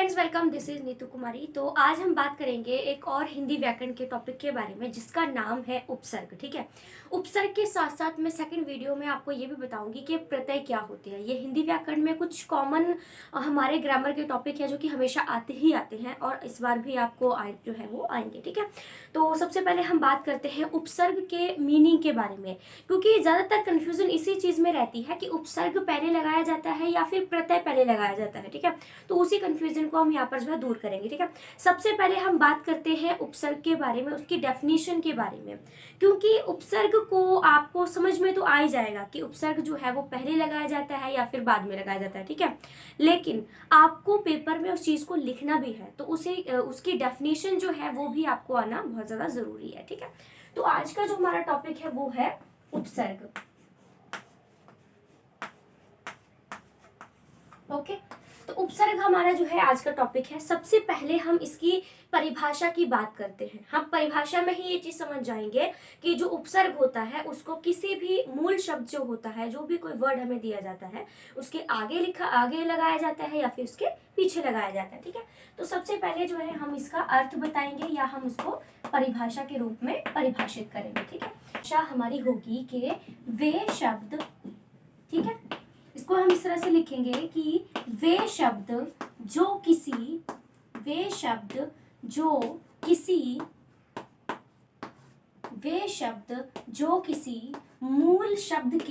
Friends, welcome. This is Neetu Kumari. तो आज हम बात करेंगे एक और हिंदी व्याकरण के टॉपिक के बारे में जिसका नाम है उपसर्ग। ठीक है। उपसर्ग के साथ साथ मैं सेकंड वीडियो में आपको ये भी बताऊंगी कि प्रत्यय क्या होते हैं। ये हिंदी व्याकरण में कुछ कॉमन हमारे ग्रामर के टॉपिक है जो कि हमेशा आते ही आते हैं और इस बार भी आपको जो है वो आएंगे। ठीक है। तो सबसे पहले हम बात करते हैं उपसर्ग के मीनिंग के बारे में, क्योंकि ज़्यादातर कन्फ्यूजन इसी चीज़ में रहती है कि उपसर्ग पहले लगाया जाता है या फिर प्रत्यय पहले लगाया जाता है। ठीक है। तो उसी कंफ्यूजन को हम यहाँ पर जो है दूर करेंगे। ठीक है। सबसे पहले हम बात करते हैं उपसर्ग के बारे में, उसकी डेफिनेशन के बारे में, क्योंकि उपसर्ग को आपको समझ में तो आ ही जाएगा कि उपसर्ग जो है वो पहले लगाया जाता है या फिर बाद में लगाया जाता है। ठीक है। लेकिन आपको पेपर में उस चीज को लिखना भी है तो उसे उसकी डेफिनेशन जो है वो भी आपको आना बहुत ज्यादा जरूरी है। ठीक है। तो आज का जो हमारा टॉपिक है वो है उपसर्ग। ओके। तो उपसर्ग हमारा जो है आज का टॉपिक है। सबसे पहले हम इसकी परिभाषा की बात करते हैं। हम परिभाषा में ही ये चीज समझ जाएंगे कि जो उपसर्ग होता है उसको किसी भी मूल शब्द जो होता है, जो भी कोई वर्ड हमें दिया जाता है, उसके आगे लगाया जाता है या फिर उसके पीछे लगाया जाता है। ठीक है। तो सबसे पहले जो है हम इसका अर्थ बताएंगे या हम उसको परिभाषा के रूप में परिभाषित करेंगे। ठीक है। भाषा हमारी होगी कि वे शब्द, ठीक है, इसको हम इस तरह से लिखेंगे कि वे शब्द जो किसी मूल शब्द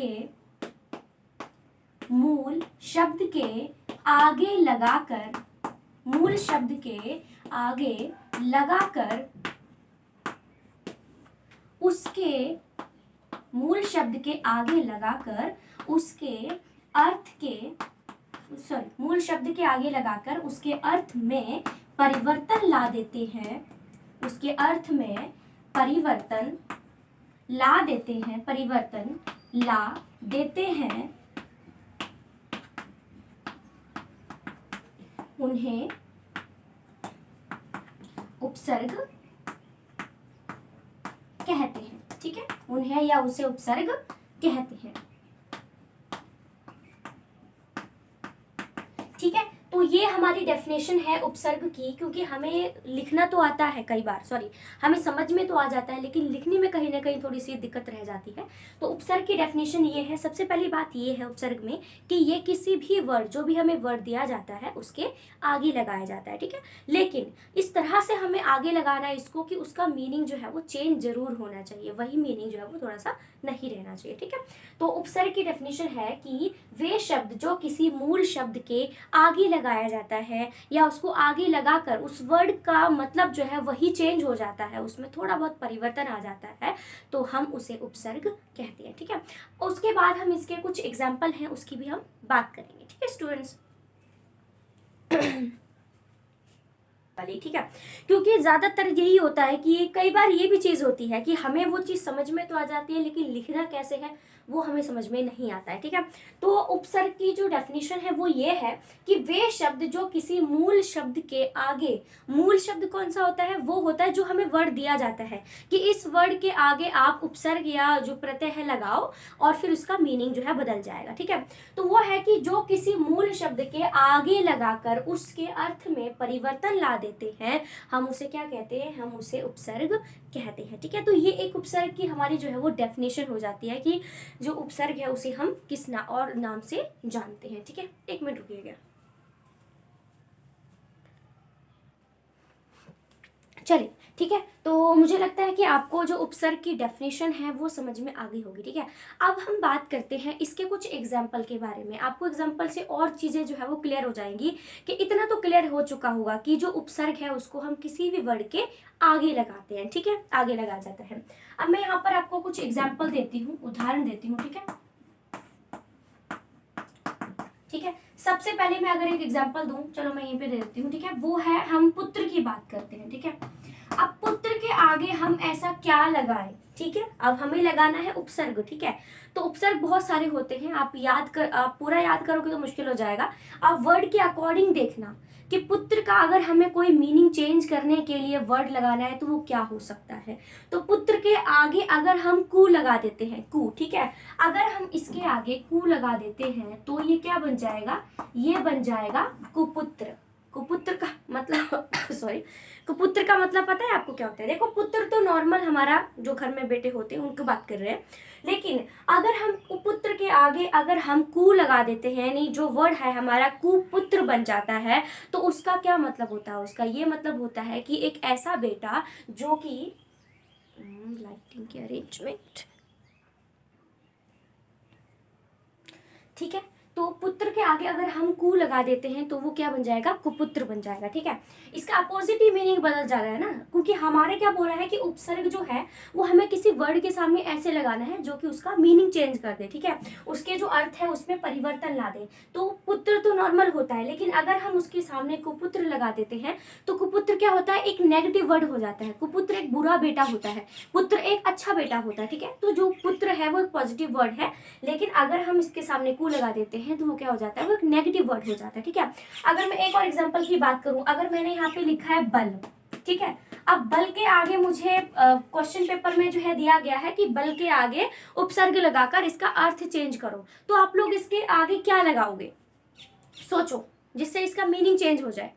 के आगे लगाकर उसके अर्थ में परिवर्तन ला देते हैं, उन्हें उपसर्ग कहते हैं। ठीक है। उन्हें या उसे उपसर्ग कहते हैं। ठीक है। तो ये हमारी डेफिनेशन है उपसर्ग की, क्योंकि हमें लिखना तो आता है, कई बार हमें समझ में तो आ जाता है लेकिन लिखने में कहीं ना कहीं थोड़ी सी दिक्कत रह जाती है। तो उपसर्ग की डेफिनेशन ये है। सबसे पहली बात ये है उपसर्ग में कि ये किसी भी वर्ड, जो भी हमें वर्ड दिया जाता है उसके आगे लगाया जाता है। ठीक है। लेकिन इस तरह से हमें आगे लगाना है इसको कि उसका मीनिंग जो है वो चेंज जरूर होना चाहिए, वही मीनिंग जो है वो थोड़ा सा नहीं रहना चाहिए। ठीक है। तो उपसर्ग की डेफिनेशन है कि वे शब्द जो किसी मूल शब्द के आगे लगाया जाता है या उसको आगे लगाकर उस वर्ड का मतलब जो है वही चेंज हो जाता है, उसमें थोड़ा बहुत परिवर्तन आ जाता है, तो हम उसे उपसर्ग कहते हैं। ठीक है। उसके बाद हम इसके कुछ एग्जाम्पल हैं उसकी भी हम बात करेंगे। ठीक है स्टूडेंट्स। ठीक है। क्योंकि ज्यादातर यही होता है कि कई बार ये भी चीज होती है कि हमें वो चीज समझ में तो आ जाती है लेकिन लिखना कैसे है वो हमें समझ में नहीं आता है। ठीक है। तो उपसर्ग की जो डेफिनेशन है वो ये है कि वे शब्द जो किसी मूल शब्द के आगे, मूल शब्द कौन सा होता है, वो होता है जो हमें वर्ड दिया जाता है कि इस वर्ड के आगे आप उपसर्ग या जो प्रत्यय है लगाओ और फिर उसका मीनिंग जो है बदल जाएगा। ठीक है। तो वो है कि जो किसी मूल शब्द के आगे लगाकर उसके अर्थ में परिवर्तन ला देते हैं, हम उसे क्या कहते हैं, हम उसे उपसर्ग कहते हैं। ठीक है। तो ये एक उपसर्ग की हमारी जो है वो डेफिनेशन हो जाती है कि जो उपसर्ग है उसे हम किस और नाम से जानते हैं। ठीक है। एक मिनट रुकिएगा। चलिए ठीक है। तो मुझे लगता है कि आपको जो उपसर्ग की डेफिनेशन है वो समझ में आ गई होगी। ठीक है। अब हम बात करते हैं इसके कुछ एग्जाम्पल के बारे में। आपको एग्जाम्पल से और चीजें जो है वो क्लियर हो जाएंगी कि इतना तो क्लियर हो चुका होगा कि जो उपसर्ग है उसको हम किसी भी वर्ड के आगे लगाते हैं। ठीक है। आगे लगाया जाता है। अब मैं यहाँ पर आपको कुछ एग्जाम्पल देती हूँ, उदाहरण देती हूँ। ठीक है। ठीक है। सबसे पहले मैं अगर एक एग्जांपल दूं, चलो मैं यहीं पे दे देती हूँ। ठीक है। वो है, हम पुत्र की बात करते हैं। ठीक है। अब पुत्र के आगे हम ऐसा क्या लगाएं। ठीक है। अब हमें लगाना है उपसर्ग। ठीक है। तो उपसर्ग बहुत सारे होते हैं, आप पूरा याद करोगे तो मुश्किल हो जाएगा। आप वर्ड के अकॉर्डिंग देखना कि पुत्र का अगर हमें कोई मीनिंग चेंज करने के लिए वर्ड लगाना है तो वो क्या हो सकता है। तो पुत्र के आगे अगर हम कु लगा देते हैं, कु, ठीक है, अगर हम इसके आगे कु लगा देते हैं तो ये क्या बन जाएगा, ये बन जाएगा कुपुत्र। कुपुत्र का मतलब सॉरी, कुपुत्र का मतलब पता है आपको क्या होता है? देखो, पुत्र तो नॉर्मल हमारा जो घर में बेटे होते हैं उनकी बात कर रहे हैं, लेकिन अगर हम कुपुत्र के आगे अगर हम कु लगा देते हैं, यानी जो वर्ड है हमारा कुपुत्र बन जाता है, तो उसका क्या मतलब होता है? उसका ये मतलब होता है कि एक ऐसा बेटा जो कि लाइटिंग की अरेंजमेंट, ठीक है, तो पुत्र के आगे अगर हम कु लगा देते हैं तो वो क्या बन जाएगा? कुपुत्र बन जाएगा, ठीक है। इसका अपोजिट ही मीनिंग बदल जा रहा है ना, क्योंकि हमारे क्या बोल रहा है कि उपसर्ग जो है वो हमें किसी वर्ड के सामने ऐसे लगाना है जो कि उसका मीनिंग चेंज कर दे, ठीक है, उसके जो अर्थ है उसमें परिवर्तन ला दे। तो पुत्र तो नॉर्मल होता है, लेकिन अगर हम उसके सामने कुपुत्र लगा देते हैं तो कुपुत्र क्या होता है? एक नेगेटिव वर्ड हो जाता है। कुपुत्र एक बुरा बेटा होता है, पुत्र एक अच्छा बेटा होता है, ठीक है। तो जो पुत्र है वो एक पॉजिटिव वर्ड है, लेकिन अगर हम इसके सामने कु लगा देते हैं तो वो क्या हो जाता है? वो एक नेगेटिव वर्ड हो जाता है, ठीक है। अगर मैं एक और एग्जांपल की बात करूं, अगर मैंने यहाँ पे लिखा है बल, ठीक है, अब बल के आगे मुझे क्वेश्चन पेपर में जो है दिया गया है कि बल के आगे उपसर्ग लगाकर इसका अर्थ चेंज करो, तो आप लोग इसके आगे क्या लगाओगे? सोचो, जिससे इसका मीनिंग चेंज हो जाए।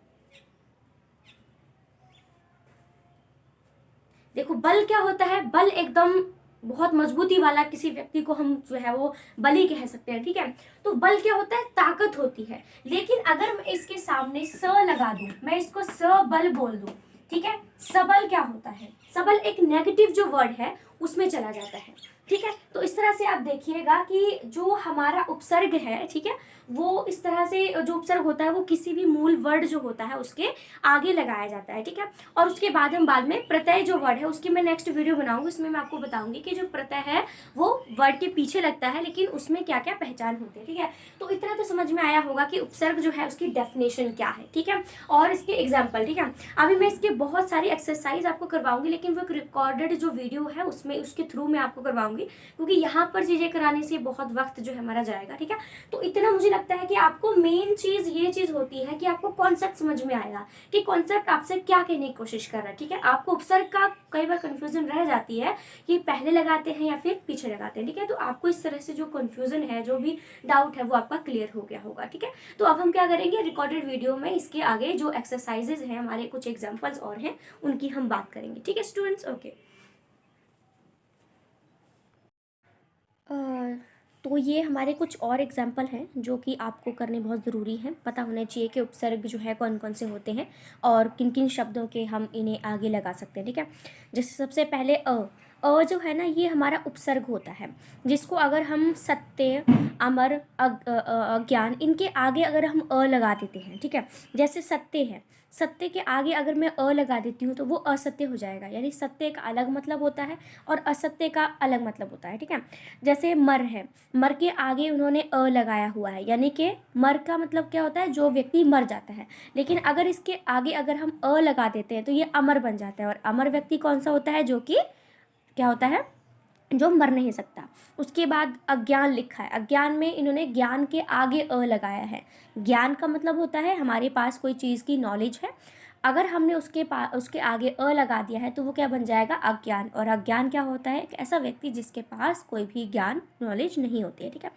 देखो, बल क्या होता है? बल एकदम बहुत मजबूती वाला किसी व्यक्ति को हम जो है वो बली कह सकते हैं, ठीक है। तो बल क्या होता है? ताकत होती है। लेकिन अगर मैं इसके सामने स लगा दूं, मैं इसको सबल बोल दूं, ठीक है, सबल क्या होता है? सबल एक नेगेटिव जो वर्ड है उसमें चला जाता है, ठीक है। तो इस तरह से आप देखिएगा कि जो हमारा उपसर्ग है, ठीक है, वो इस तरह से जो उपसर्ग होता है वो किसी भी मूल वर्ड जो होता है उसके आगे लगाया जाता है, ठीक है। और उसके बाद हम बाद में प्रत्यय जो वर्ड है उसकी मैं नेक्स्ट वीडियो बनाऊंगी, उसमें मैं आपको बताऊंगी कि जो प्रत्यय है वो वर्ड के पीछे लगता है, लेकिन उसमें क्या क्या पहचान होती है, ठीक है। तो इतना तो समझ में आया होगा कि उपसर्ग जो है उसकी डेफिनेशन क्या है, ठीक है, और इसके एग्जाम्पल, ठीक है। अभी मैं इसके बहुत सारी एक्सरसाइज आपको करवाऊंगी, लेकिन वो एक रिकॉर्डेड जो वीडियो है उसमें उसके थ्रू मैं आपको करवाऊंगी, क्योंकि यहाँ पर चीजें कराने से बहुत वक्त जो है हमारा जाएगा, ठीक है। तो इतना मुझे लगता है कि आपको मेन चीज ये चीज होती है कि आपको कॉन्सेप्ट समझ में आएगा कि कॉन्सेप्ट आपसे क्या कहने की कोशिश कर रहा है, ठीक है। आपको उपसर्ग का कई बार कंफ्यूजन रह जाती है कि पहले लगाते हैं या फिर पीछे लगाते हैं, ठीक है। तो आपको इस तरह से जो कंफ्यूजन है, जो भी डाउट है वो आपका क्लियर हो गया होगा, ठीक है। तो अब हम क्या करेंगे, रिकॉर्डेड वीडियो में इसके आगे जो एक्सरसाइजेज हैं, हमारे कुछ एग्जाम्पल्स और हैं, उनकी हम बात करेंगे, ठीक है स्टूडेंट्स, ओके। तो ये हमारे कुछ और एग्जाम्पल हैं जो कि आपको करने बहुत ज़रूरी हैं, पता होना चाहिए कि उपसर्ग जो है कौन कौन से होते हैं और किन किन शब्दों के हम इन्हें आगे लगा सकते हैं, ठीक है। जैसे सबसे पहले जो है ना, ये हमारा उपसर्ग होता है, जिसको अगर हम सत्य, अमर, अज्ञान, इनके आगे अगर हम लगा देते हैं, ठीक है। जैसे सत्य है, सत्य के आगे अगर मैं लगा देती हूँ तो वो असत्य हो जाएगा, यानी सत्य का अलग मतलब होता है और असत्य का अलग मतलब होता है, ठीक है। जैसे मर है, मर के आगे उन्होंने लगाया हुआ है, यानी कि मर का मतलब क्या होता है? जो व्यक्ति मर जाता है। लेकिन अगर इसके आगे अगर हम लगा देते हैं तो ये अमर बन जाता है, और अमर व्यक्ति कौन सा होता है? जो कि क्या होता है? जो मर नहीं सकता। उसके बाद अज्ञान लिखा है, अज्ञान में इन्होंने ज्ञान के आगे लगाया है। ज्ञान का मतलब होता है हमारे पास कोई चीज़ की नॉलेज है, अगर हमने उसके आगे लगा दिया है तो वो क्या बन जाएगा? अज्ञान। और अज्ञान क्या होता है? एक ऐसा व्यक्ति जिसके पास कोई भी ज्ञान, नॉलेज नहीं होती है, ठीक है।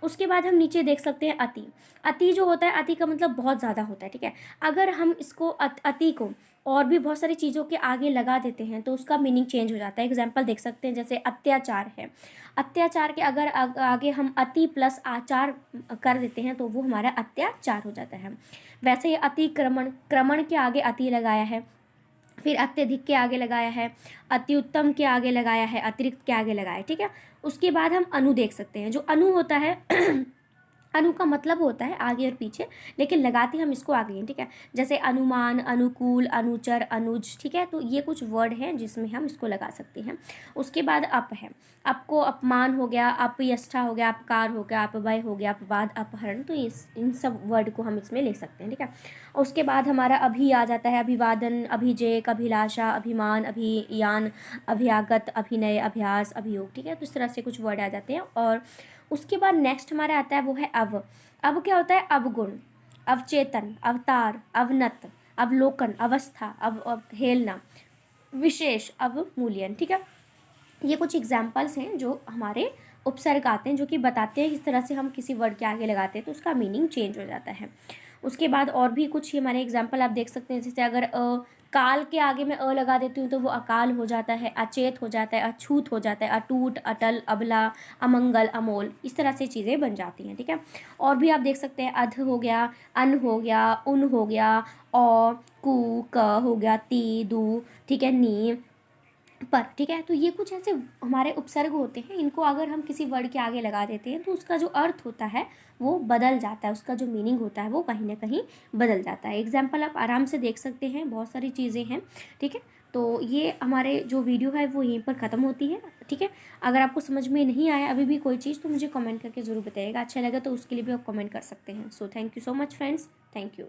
उसके बाद हम नीचे देख सकते हैं अति। अति जो होता है, अति का मतलब बहुत ज़्यादा होता है, ठीक है। अगर हम इसको अति को और भी बहुत सारी चीज़ों के आगे लगा देते हैं तो उसका मीनिंग चेंज हो जाता है। एग्जाम्पल देख सकते हैं, जैसे अत्याचार है, अत्याचार के अगर आगे हम अति प्लस आचार कर देते हैं तो वो हमारा अत्याचार हो जाता है। वैसे ही अतिक्रमण, क्रमण के आगे अति लगाया है, फिर अत्यधिक के आगे लगाया है, अति उत्तम के आगे लगाया है, अतिरिक्त के आगे लगाया है, ठीक है। उसके बाद हम अनु देख सकते हैं, जो अनु होता है अनु का मतलब होता है आगे और पीछे, लेकिन लगाते हम इसको आगे हैं, ठीक है। जैसे अनुमान, अनुकूल, अनुचर, अनुज, ठीक है। तो ये कुछ वर्ड हैं जिसमें हम इसको लगा सकते हैं। उसके बाद अप है, अप को अपमान हो गया, अपयष्टा हो गया, अपकार हो गया, अपव्यय हो गया, अपवाद, अपहरण, तो इन सब वर्ड को हम इसमें ले सकते हैं, ठीक है। उसके बाद हमारा अभी आ जाता है, अभिवादन, अभिजेक, अभिलाषा, अभिमान, अभियान, अभ्यागत, अभिनय, अभ्यास, अभियोग, ठीक है। तो इस तरह से कुछ वर्ड आ जाते हैं। और उसके बाद नेक्स्ट हमारा आता है वो है अव। अब क्या होता है? अवगुण, अवचेतन, अवतार, अवनत, अवलोकन, अवस्था, अवहेलना, विशेष, अवमूल्यन, ठीक है। ये कुछ एग्जाम्पल्स हैं जो हमारे उपसर्ग आते हैं, जो कि बताते हैं किस तरह से हम किसी वर्ड के आगे लगाते हैं तो उसका मीनिंग चेंज हो जाता है। उसके बाद और भी कुछ हमारे एग्जाम्पल आप देख सकते हैं, जैसे अगर काल के आगे मैं लगा देती हूँ तो वो अकाल हो जाता है, अचेत हो जाता है, अछूत हो जाता है, अटूट, अटल, अबला, अमंगल, अमोल, इस तरह से चीज़ें बन जाती हैं। ठीक है, और भी आप देख सकते हैं, अध हो गया, अन हो गया, उन हो गया, औ, कु, क हो गया, ती, दू, ठीक है, नी, पर। ठीक है, तो ये कुछ ऐसे हमारे उपसर्ग होते हैं, इनको अगर हम किसी वर्ड के आगे लगा देते हैं तो उसका जो अर्थ होता है वो बदल जाता है, उसका जो मीनिंग होता है वो कहीं ना कहीं बदल जाता है। एग्जाम्पल आप आराम से देख सकते हैं, बहुत सारी चीज़ें हैं। ठीक है, तो ये हमारे जो वीडियो है वो यहीं पर ख़त्म होती है। ठीक है, अगर आपको समझ में नहीं आया अभी भी कोई चीज़ तो मुझे कमेंट करके ज़रूर बताइएगा, अच्छा लगा तो उसके लिए भी आप कमेंट कर सकते हैं। So thank you so much friends, thank you.